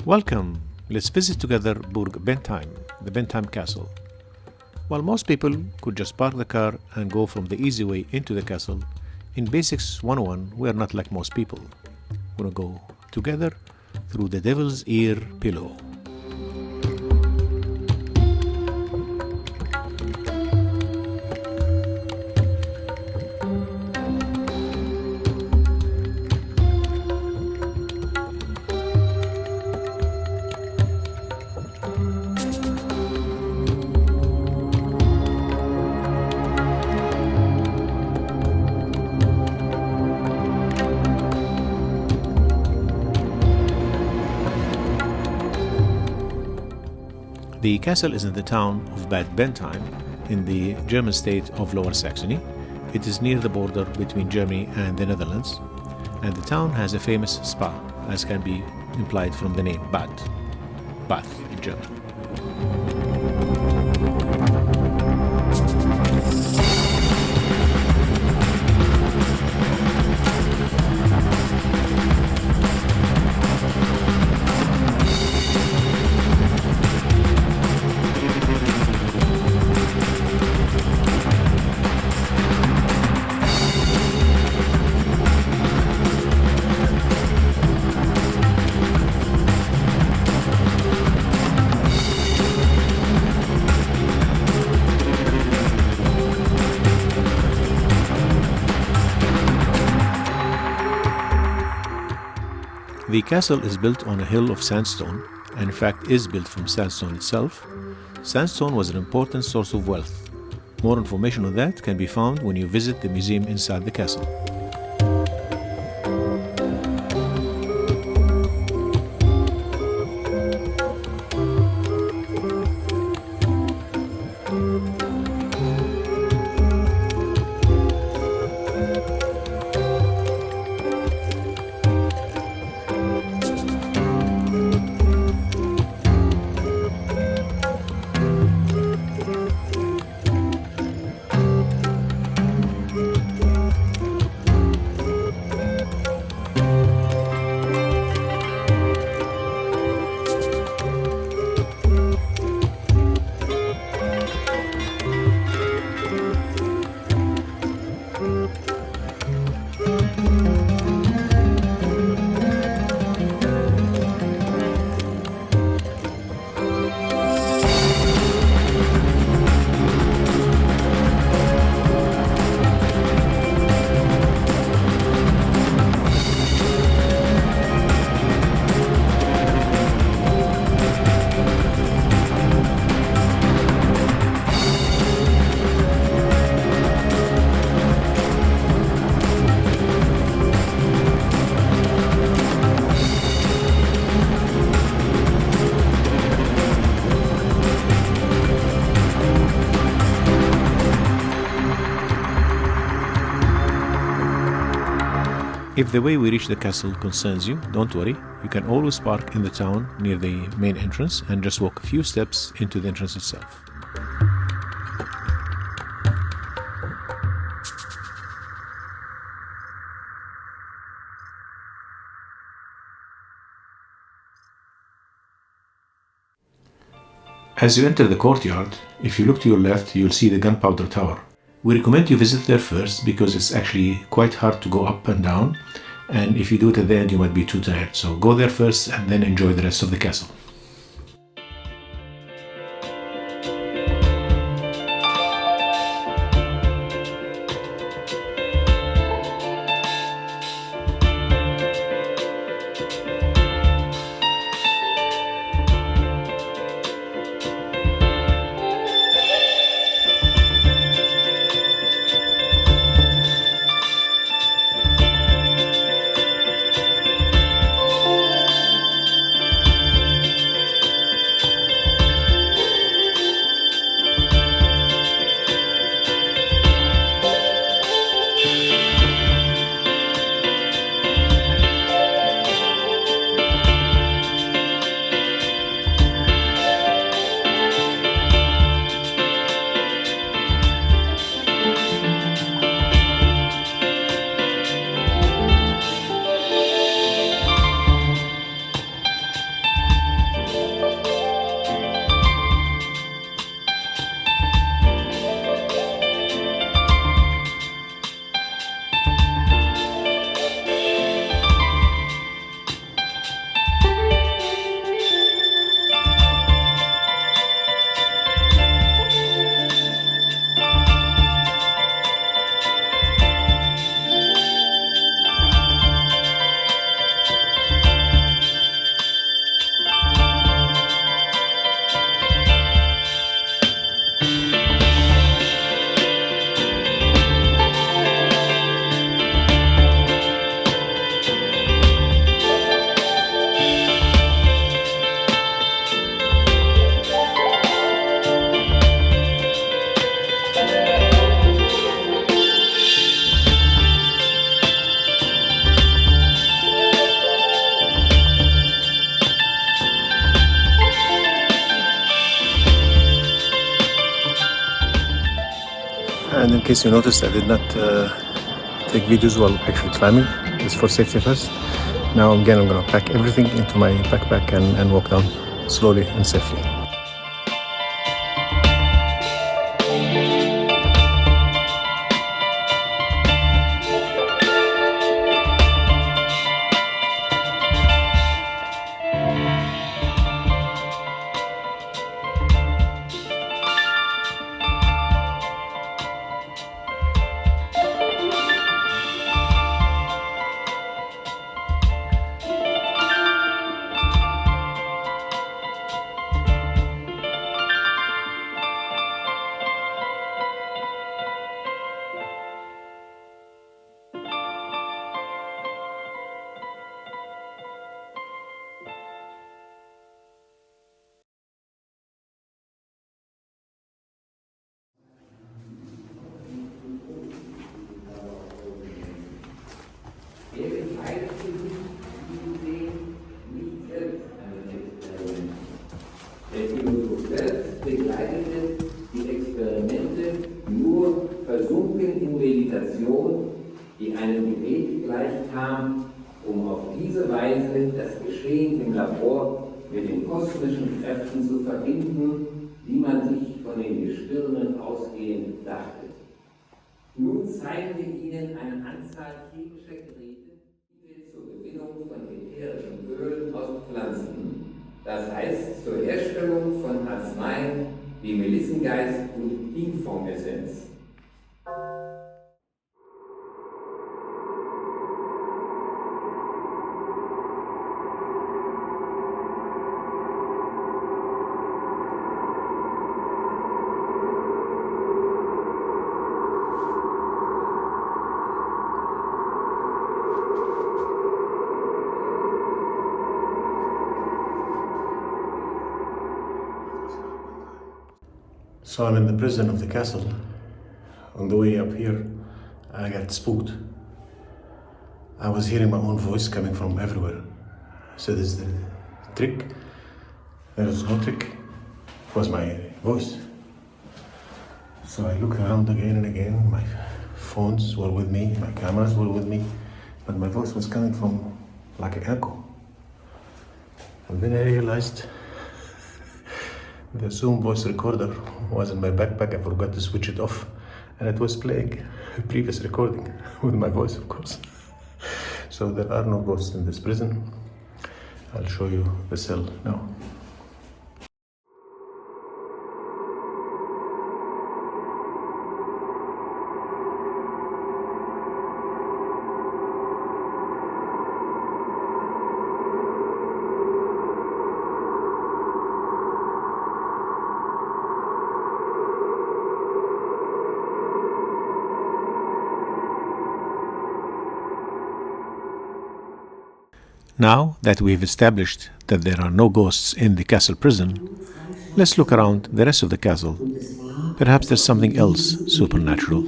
Welcome! Let's visit together Burg Bentheim, the Bentheim Castle. While most people could just park the car and go from the easy way into the castle, in Basics 101 we are not like most people. We're going to go together through the Devil's Ear Pillow. The castle is in the town of Bad Bentheim in the German state of Lower Saxony. It is near the border between Germany and the Netherlands, and the town has a famous spa, as can be implied from the name Bad, bath in German. The castle is built on a hill of sandstone, and in fact is built from sandstone itself. Sandstone was an important source of wealth. More information on that can be found when you visit the museum inside the castle. If the way we reach the castle concerns you, don't worry. You can always park in the town near the main entrance and just walk a few steps into the entrance itself. As you enter the courtyard, if you look to your left, you'll see the Gunpowder Tower. We recommend you visit there first because it's actually quite hard to go up and down, and if you do it at the end you might be too tired. So go there first and then enjoy the rest of the castle. in case you noticed, I did not take videos while actually climbing. It's for safety first. Now again, I'm gonna pack everything into my backpack and walk down slowly and safely. Der Philosoph selbst begleitete die Experimente nur versunken in Meditation, die einem Gebet gleichkam, um auf diese Weise das Geschehen im Labor mit den kosmischen Kräften zu verbinden, die man sich von den Gestirnen ausgehend dachte. Nun zeigen wir Ihnen eine Anzahl chemischer Geräte zur Gewinnung von ätherischen Ölen aus Pflanzen. Das heißt, zur Herstellung von Arzneien wie Melissengeist und Ingfongessenz. So I'm in the prison of the castle. On the way up here, I got spooked. I was hearing my own voice coming from everywhere. So this is the trick. There was no trick. It was my voice. So I looked around again and again. My phones were with me, my cameras were with me, but my voice was coming from like an echo. And then I realized the Zoom voice recorder was in my backpack. I forgot to switch it off, and it was playing a previous recording with my voice, of course. So there are no ghosts in this prison. I'll show you the cell now. Now that we've established that there are no ghosts in the castle prison, let's look around the rest of the castle. Perhaps there's something else supernatural.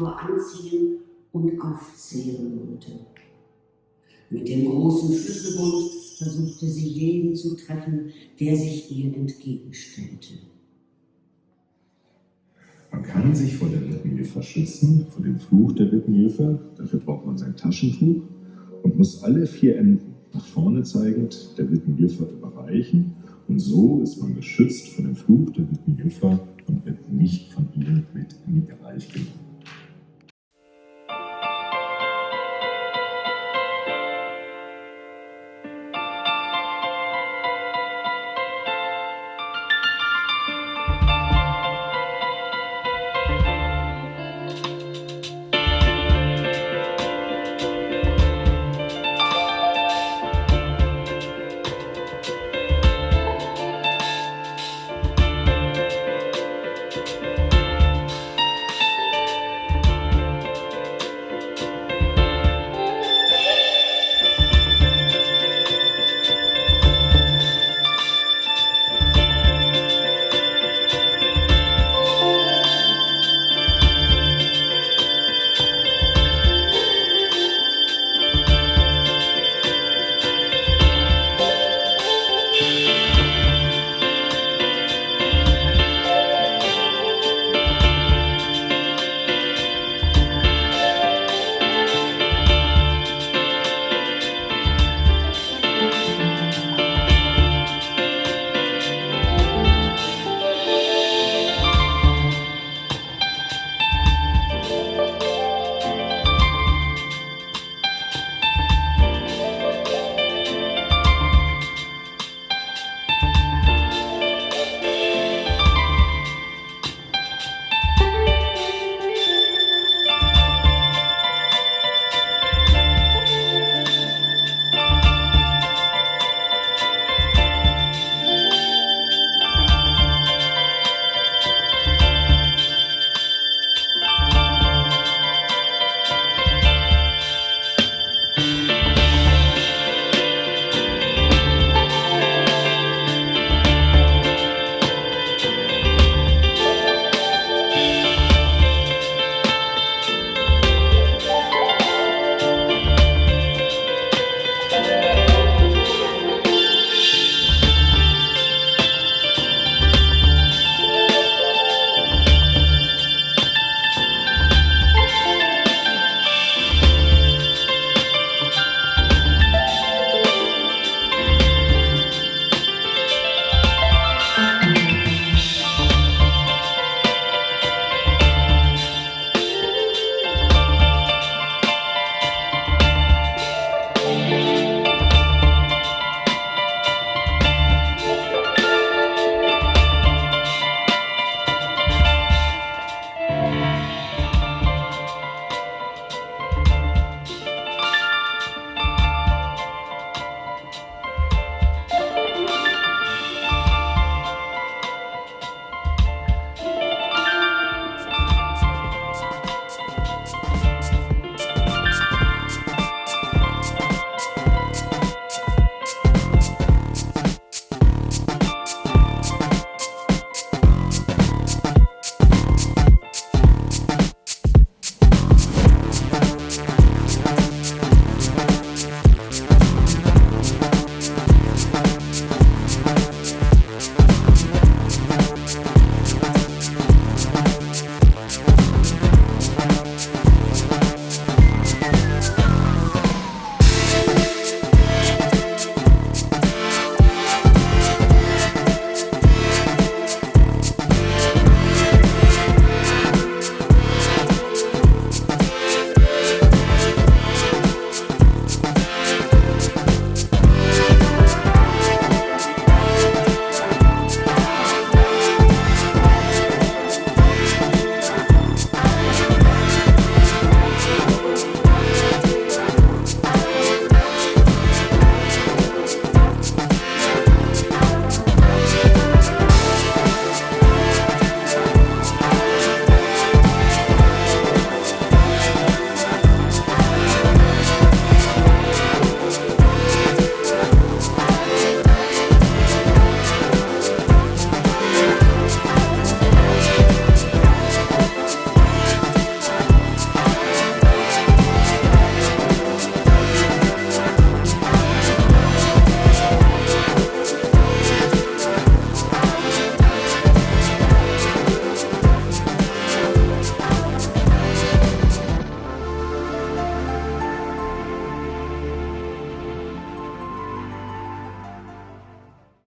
Mit dem großen Schlüsselbund versuchte sie jeden zu treffen, der sich ihr entgegenstellte. Man kann sich vor der Wittenjüffer schützen, vor dem Fluch der Wittenjüffer. Dafür braucht man sein Taschentuch und muss alle 4 Enden nach vorne zeigend der Wittenjüffer überreichen. Und so ist man geschützt vor dem Fluch der Wittenjüffer und wird nicht von ihr mit in die Bereich genommen.